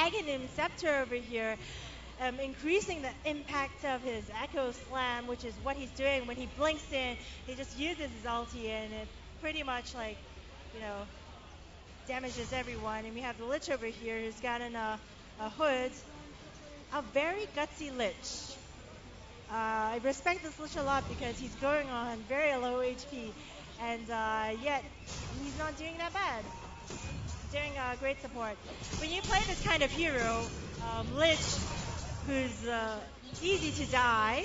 Aghanim Scepter over here, increasing the impact of his Echo Slam, which is what he's doing when he blinks in. He just uses his ulti and it pretty much like, you know, damages everyone. And we have the Lich over here who's gotten a hood. A very gutsy Lich. I respect this Lich a lot because he's going on very low HP, and yet he's not doing that bad. He's doing great support. When you play this kind of hero, Lich, who's easy to die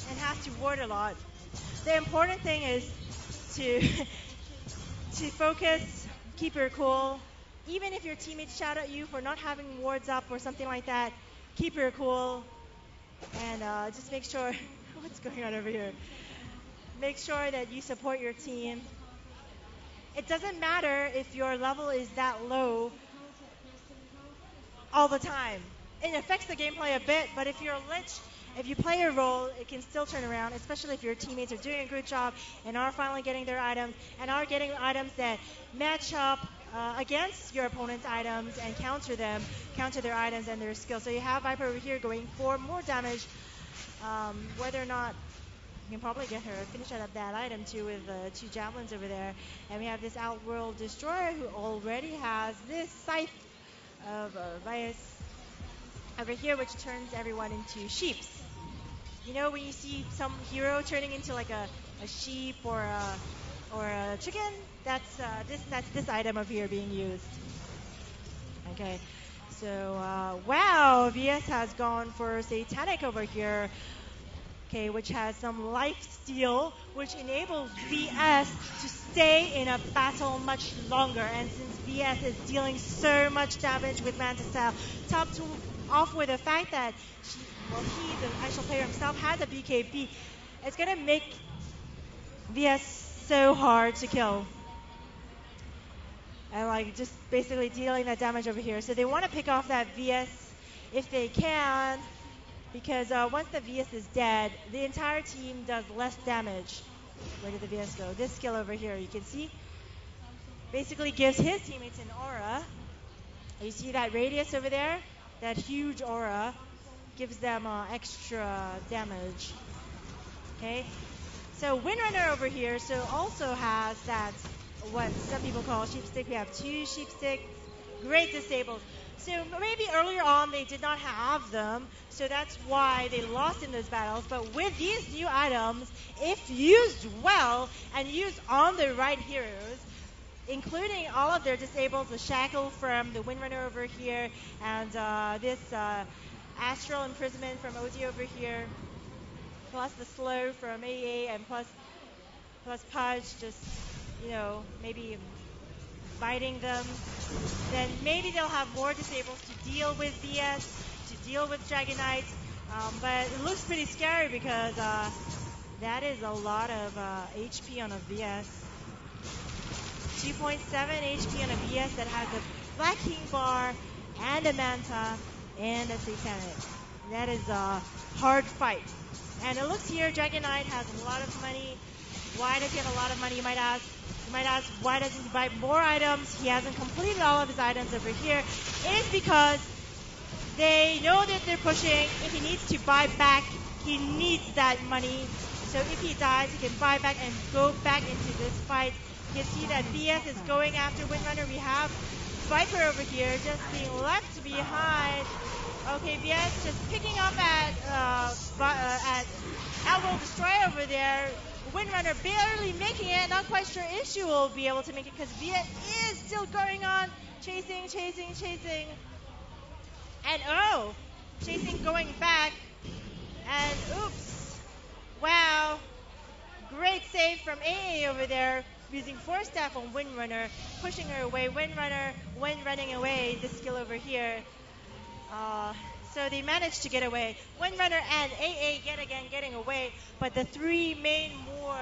and has to ward a lot, the important thing is to to focus, keep your cool. Even if your teammates shout at you for not having wards up or something like that, keep your cool and just make sure what's going on over here. Make sure that you support your team. It doesn't matter if your level is that low all the time. It affects the gameplay a bit, but if you're a Lich, if you play a role, it can still turn around, especially if your teammates are doing a good job and are finally getting their items and are getting items that match up against your opponent's items and counter their items and their skills. So you have Viper over here going for more damage, whether or not you can probably get her finish out of that item too with 2 javelins over there. And we have this Outworld Destroyer who already has this Scythe of Vias over here, which turns everyone into sheeps. You know when you see some hero turning into like a sheep or a chicken? That's this item over here being used. Okay, so wow, VS has gone for Satanic over here. Okay, which has some life steal, which enables VS to stay in a battle much longer. And since VS is dealing so much damage with Manta Cell, topped off with the fact that he, the actual player himself, has a BKB, it's gonna make VS so hard to kill. And like just basically dealing that damage over here. So they want to pick off that VS if they can, because once the VS is dead, the entire team does less damage. Where did the VS go? This skill over here, you can see, basically gives his teammates an aura. You see that radius over there? That huge aura gives them extra damage. Okay, so Windrunner over here also has that, what some people call sheep stick. We have 2 sheep sticks, great disables. So maybe earlier on they did not have them, so that's why they lost in those battles. But with these new items, if used well and used on the right heroes, including all of their disables, the shackle from the Windrunner over here, and this Astral Imprisonment from OD over here, plus the slow from AA, and plus Pudge just, you know, maybe biting them, then maybe they'll have more disables to deal with VS, to deal with Dragon Knights. But it looks pretty scary because that is a lot of HP on a VS. 2.7 HP on a VS that has a Black King bar and a Manta and a Satanic. That is a hard fight. And it looks here Dragon Knight has a lot of money. Why does he have a lot of money, you might ask? You might ask, why doesn't he buy more items? He hasn't completed all of his items over here. It is because they know that they're pushing. If he needs to buy back, he needs that money. So if he dies, he can buy back and go back into this fight. You can see that VS is going after Windrunner. We have Viper over here just being left behind. Okay, VS just picking up at Outworld Destroyer over there. Windrunner barely making it. Not quite sure if she will be able to make it because VS is still going on. Chasing. And chasing, going back. And oops. Wow. Great save from AA over there. Using Force Staff on Windrunner. Pushing her away. Windrunner, when running away. This skill over here. So they managed to get away. Windrunner and AA yet again getting away, but the 3 main more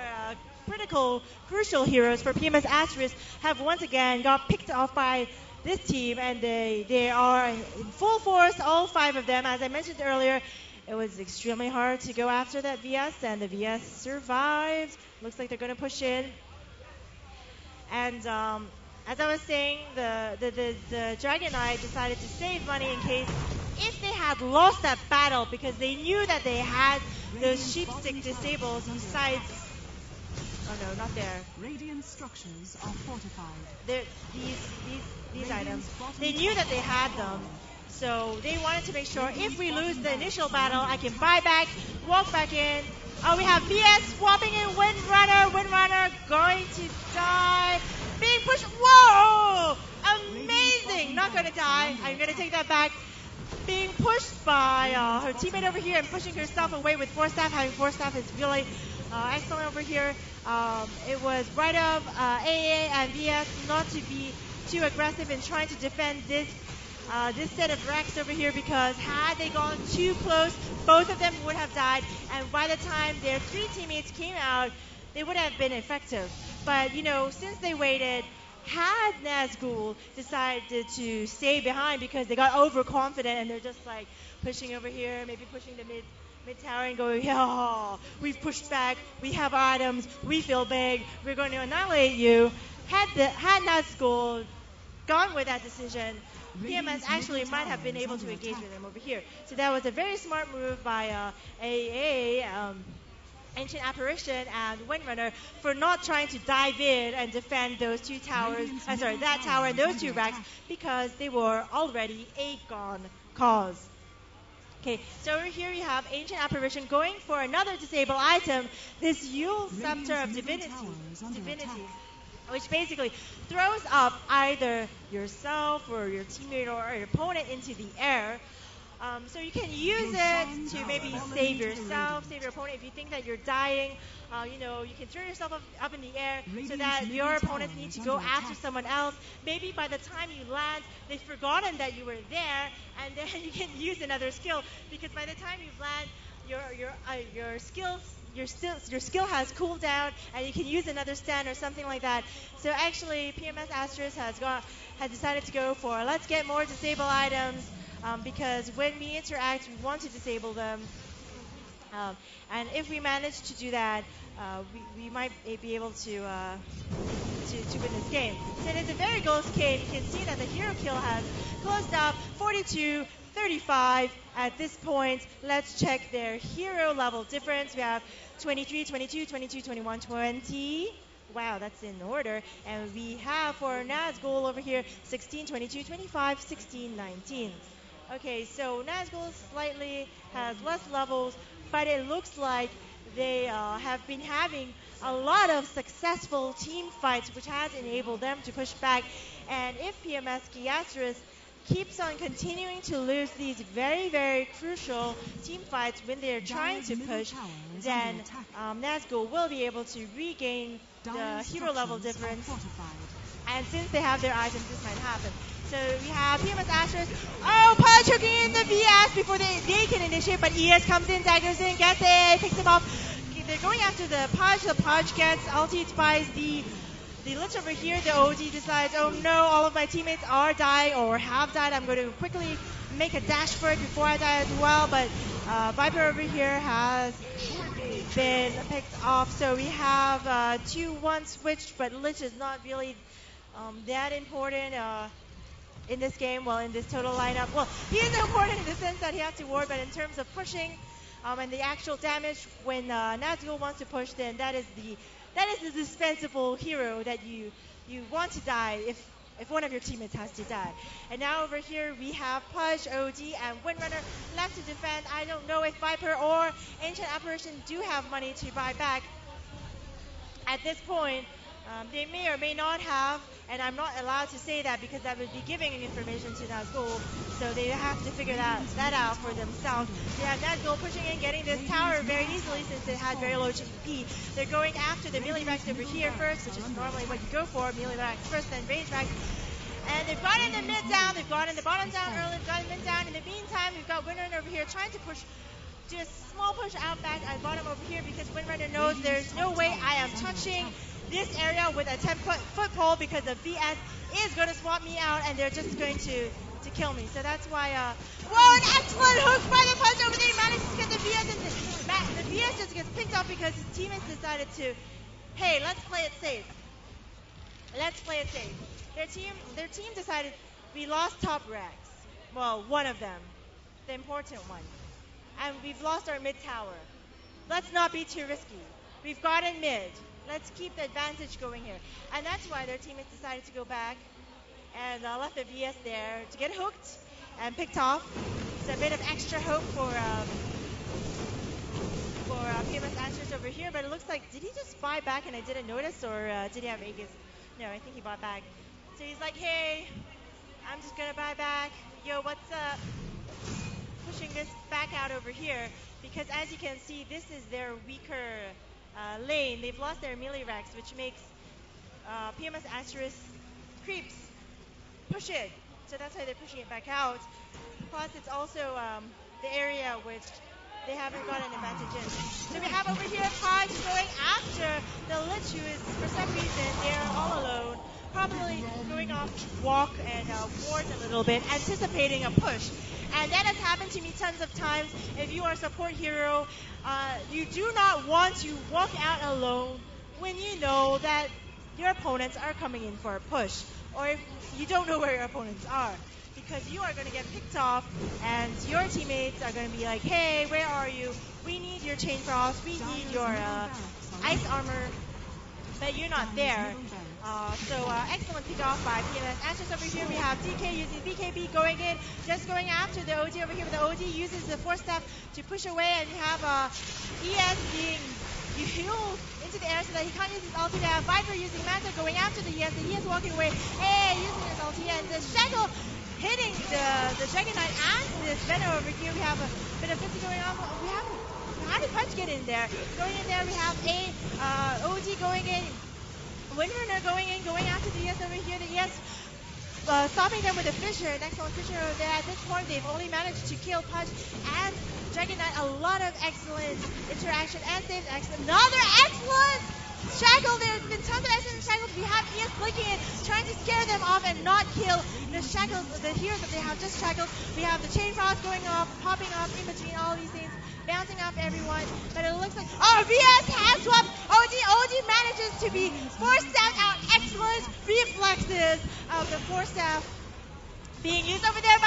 crucial heroes for PMS Asterisk have once again got picked off by this team, and they are in full force, all 5 of them. As I mentioned earlier, it was extremely hard to go after that VS, and the VS survived. Looks like they're going to push in. And as I was saying, the Dragon Knight decided to save money in case if they had lost that battle because they knew that they had those sheepstick disables besides. Oh no, not there. Radiant structures are fortified. These items. They knew that they had them. So they wanted to make sure if we lose the initial battle, I can buy back, walk back in. Oh, we have VS swapping in Windrunner. Windrunner going to die. Being pushed. Whoa! Amazing! Not going to die. I'm going to take that back. Being pushed by her teammate over here and pushing herself away with Force Staff. Having Force Staff is really excellent over here. It was right of AA and VS not to be too aggressive in trying to defend this set of racks over here, because had they gone too close, both of them would have died, and by the time their three teammates came out, they would have been effective. But, you know, since they waited, had Nazgul decided to stay behind because they got overconfident and they're just like pushing over here, maybe pushing the mid tower and going, oh, we've pushed back, we have items, we feel big, we're going to annihilate you. Had Nazgul gone with that decision, PMS actually might have been able to engage with them over here. So that was a very smart move by AA, Ancient Apparition, and Windrunner for not trying to dive in and defend those two towers, that tower and those two racks, because they were already a gone cause. Okay, so over here we have Ancient Apparition going for another disable item, this Yule Scepter of Divinity, which basically throws up either yourself or your teammate or your opponent into the air. So you can use it to maybe save yourself, save your opponent. If you think that you're dying, you know, you can throw yourself up in the air so that your opponents need to go after someone else. Maybe by the time you land, they've forgotten that you were there, and then you can use another skill, because by the time you land, your skill has cooled down, and you can use another stand or something like that. So actually, PMS Asterisk has decided to go for let's get more disable items, because when we interact, we want to disable them. And if we manage to do that, we might be able to win this game. So it is a very close game. You can see that the hero kill has closed up 42-35 at this point. Let's check their hero level difference. We have 23, 22, 22, 21, 20. Wow, that's in order. And we have for Nazgul over here 16, 22, 25, 16, 19. Okay, so Nazgul slightly has less levels, but it looks like they have been having a lot of successful team fights, which has enabled them to push back. And if PMS Asterisk keeps on continuing to lose these very, very crucial team fights when they're trying to push, then Nazgul will be able to regain the hero level difference. And since they have their items, this might happen. So we have PMS Asterisk. Oh, Pudge hooking in the VS before they can initiate, but ES comes in, daggers in, gets it, picks him off. They're going after the Pudge. The Pudge gets ulti, buys the Lich over here. The OD decides, oh no, all of my teammates are dying or have died. I'm going to quickly make a dash for it before I die as well. But Viper over here has been picked off. So we have 2-1 switched, but Lich is not really that important in this game, well, in this total lineup. Well, he is important in the sense that he has to ward, but in terms of pushing and the actual damage, when Nazgul wants to push, then that is the dispensable hero that you want to die if one of your teammates has to die. And now over here we have Pudge, OD, and Windrunner left to defend. I don't know if Viper or Ancient Apparition do have money to buy back at this point. They may or may not have, and I'm not allowed to say that because that would be giving information to Nazgul, so they have to figure that out for themselves. They have Nazgul pushing in, getting this tower very easily since it had very low GP. They're going after the melee racks over here first, which is normally what you go for, melee racks first, then range racks. And they've gotten the mid down, they've gotten the bottom down early, they've gotten the mid down. In the meantime, we've got Windrunner over here trying to push, do a small push out back at bottom over here because Windrunner knows there's no way I am touching this area with a 10-foot pole because the VS is going to swap me out and they're just going to kill me. So that's why, whoa, an excellent hook by the Punch over there. He manages to get the VS and the VS just gets picked up because his teammates decided to, hey, let's play it safe. Let's play it safe. their team decided we lost top Rex. Well, one of them, the important one, and we've lost our mid tower. Let's not be too risky. We've gotten mid. Let's keep the advantage going here, and that's why their teammates decided to go back and left the VS there to get hooked and picked off. It's a bit of extra hope for PMS Asterisk over here, but it looks like, did he just buy back and I didn't notice, or did he have Aegis? No, I think he bought back. So he's like, hey, I'm just gonna buy back. Yo, what's up? Pushing this back out over here, because as you can see, this is their weaker lane. They've lost their melee Rex, which makes PMS Asterisk creeps push it. So that's why they're pushing it back out. Plus, it's also the area which they haven't got an advantage in. So we have over here Pudge going after the Lich, who is, for some reason, they're all alone. Probably going off to walk and ward a little bit, anticipating a push. And that has happened to me tons of times. If you are a support hero, you do not want to walk out alone when you know that your opponents are coming in for a push, or if you don't know where your opponents are, because you are going to get picked off and your teammates are going to be like, hey, where are you? We need your chain frost, we need your ice armor, but you're not there. So excellent pick off by PMS Asterisk over here. We have DK using BKB going in, just going after the OD over here, but the OD uses the force staff to push away, and we have ES being healed into the air so that he can't use his ulti. They have Viper using Manta going after the ES walking away, hey, using his ulti, and the Shackle hitting the Dragon Knight and this Venom over here. We have a bit of 50 going on. How did Punch get in there? Going in there, we have a OD going in. Windrunner going after the ES over here. The ES stopping them with a Fissure, an excellent Fissure over there. At this point, they've only managed to kill Punch and Dragon Knight. A lot of excellent interaction and saves. Another excellent Shackle. There's been tons of excellent Shackles. We have ES blinking in, trying to scare them off and not kill the Shackles, the heroes that they have just Shackles. We have the Chain Frost going off, popping off in between all these things, bouncing off everyone. But it looks like, oh, VS has swapped. OD manages to be forced out. Excellent reflexes of the force staff being used over there,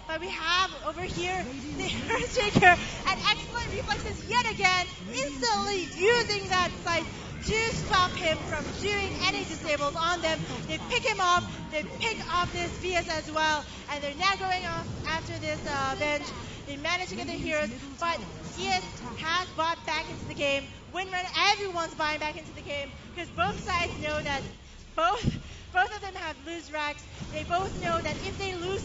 but we have over here the Earthshaker, and excellent reflexes yet again, instantly using that site to stop him from doing any disables on them. They pick him off, they pick off this VS as well, and they're now going off after this bench. They managed to get their heroes, but ES has bought back into the game. Windrun, everyone's buying back into the game, because both sides know that both of them have lose racks. They both know that if they lose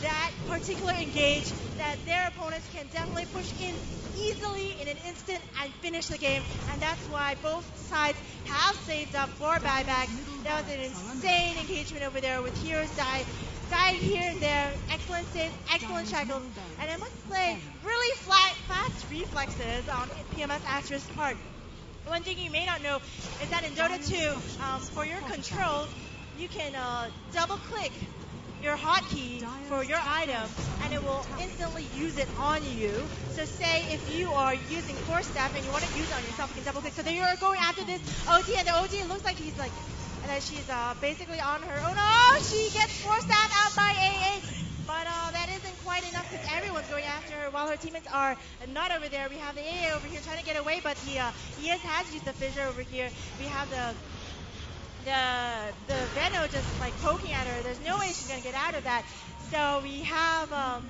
that particular engage, that their opponents can definitely push in easily in an instant and finish the game, and that's why both sides have saved up for buyback. That was an insane engagement over there with heroes dying here and there. Excellent saves, excellent shackles, and I must say, really fast reflexes on PMS Asterisk's part. One thing you may not know is that in Dota 2, for your control, you can double click your hotkey for your item, and it will instantly use it on you. So say if you are using Force Staff and you want to use it on yourself, you can double click. So then you're going after this OD, and the OD, it looks like he's like, and then she's basically on her own. Oh, she gets Force Staff out by AA, but that isn't quite enough because everyone's going after her while her teammates are not over there. We have the AA over here trying to get away, but the ES has used the Fissure over here. We have the Venom just like poking at her. There's no way she's gonna get out of that. So we have AA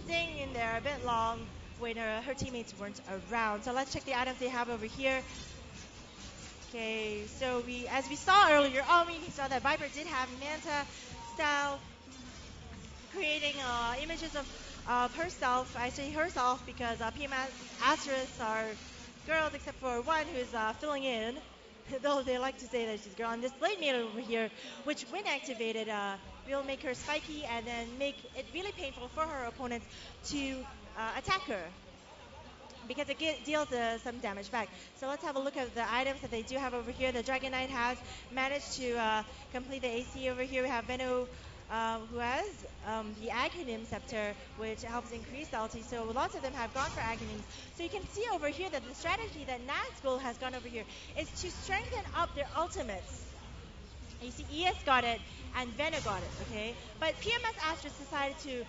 staying in there a bit long when her teammates weren't around. So let's check the items they have over here. Okay, so as we saw earlier, we saw that Viper did have Manta style, creating images of herself. I say herself because PMS Asterisks are girls except for one who's filling in. Though they like to say that she's a girl. And this blade mail over here, which when activated, will make her spiky and then make it really painful for her opponents to attack her, because it deals some damage back. So let's have a look at the items that they do have over here. The Dragon Knight has managed to complete the AC over here. We have Venom, who has the Aghanim Scepter, which helps increase the ulti. So lots of them have gone for Aghanims. So you can see over here that the strategy that Nazgul has gone over here is to strengthen up their ultimates And you see ES got it, and Vena got it, okay? But PMS Asterisk decided to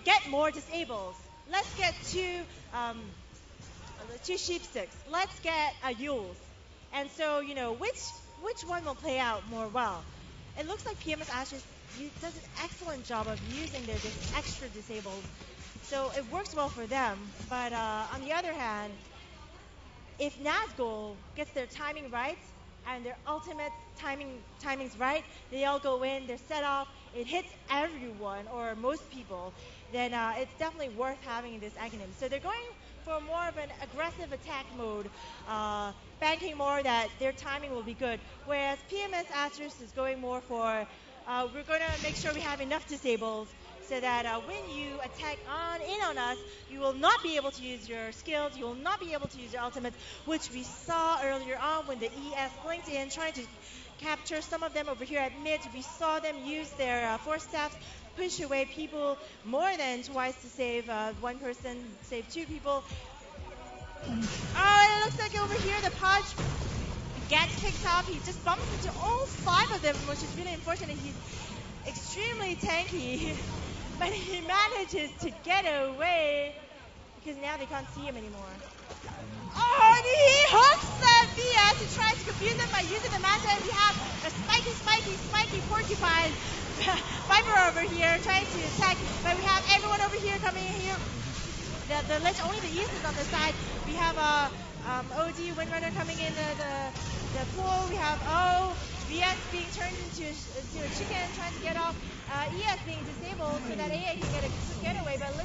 get more disables. Let's get two sheep sticks. Let's get a Yules. And so, which one will play out more well? It looks like PMS Ashes does an excellent job of using their extra disables. So it works well for them. But on the other hand, if Nazgul gets their timing right and their ultimate timings right, they all go in, they're set off, it hits everyone or most people, then it's definitely worth having this Aghanim. So they're going for more of an aggressive attack mode, banking more that their timing will be good. Whereas PMS Asterisk is going more for, we're going to make sure we have enough disables so that when you attack in on us, you will not be able to use your skills, you will not be able to use your ultimates, which we saw earlier on when the ES blinked in, trying to capture some of them over here at mid. We saw them use their force staffs, push away people more than twice to save one person, save two people. Oh, it looks like over here the Pudge gets picked up. He just bumps into all five of them, which is really unfortunate. He's extremely tanky, but he manages to get away because now they can't see him anymore. Oh, and he hooks that VS. He tries to confuse them by using the Manta, and we have a spiky porcupine Viper over here trying to attack, but we have everyone over here coming in here. The Lich, only the East is on the side. We have OD Windrunner coming in the pool. We have VS being turned into a chicken, trying to get off. ES being disabled so that AA can get a quick getaway, but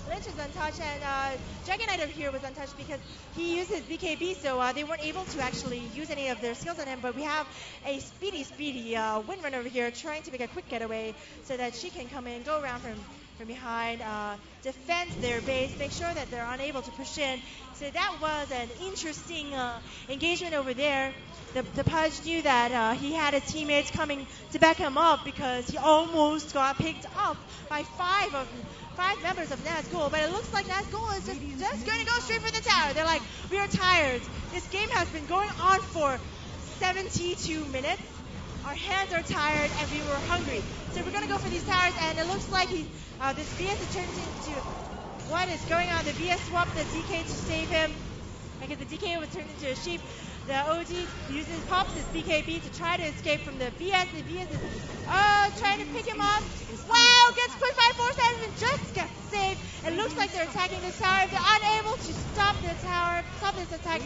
Lich is untouched, and Dragon Knight over here was untouched because he used his BKB, so they weren't able to actually use any of their skills on him, but we have a speedy Windrunner over here trying to make a quick getaway so that she can come in, go around from behind, defend their base, make sure that they're unable to push in. So that was an interesting engagement over there. The Pudge knew that he had his teammates coming to back him up because he almost got picked up by five members of Nazgul, but it looks like Nazgul is just going to go straight for the tower. They're like, we are tired. This game has been going on for 72 minutes. Our hands are tired and we were hungry. So we're going to go for these towers, and it looks like this VS is turned into what is going on. The VS swapped the DK to save him because the DK was turned into a sheep. The OG pops his BKB to try to escape from the VS. The VS is trying to pick him up. Wow, gets put by force and just gets saved. It looks like they're attacking this tower. If they're unable to stop the tower, stop this attack,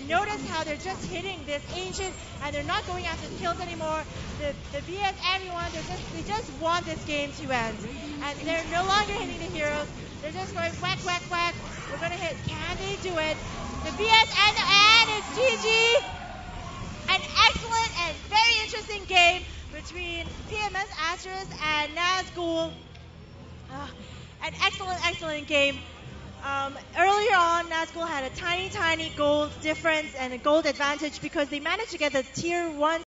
notice how they're just hitting this ancient and they're not going after the kills anymore. The VS, everyone, they just want this game to end. And they're no longer hitting the heroes. They're just going whack, whack, whack. We're going to hit. Can they do it? The VS and it's GG. An excellent and very interesting game between PMS Asterisk and Nazgul. An excellent game. Earlier on, Nazgul had a tiny gold difference and a gold advantage because they managed to get the tier 1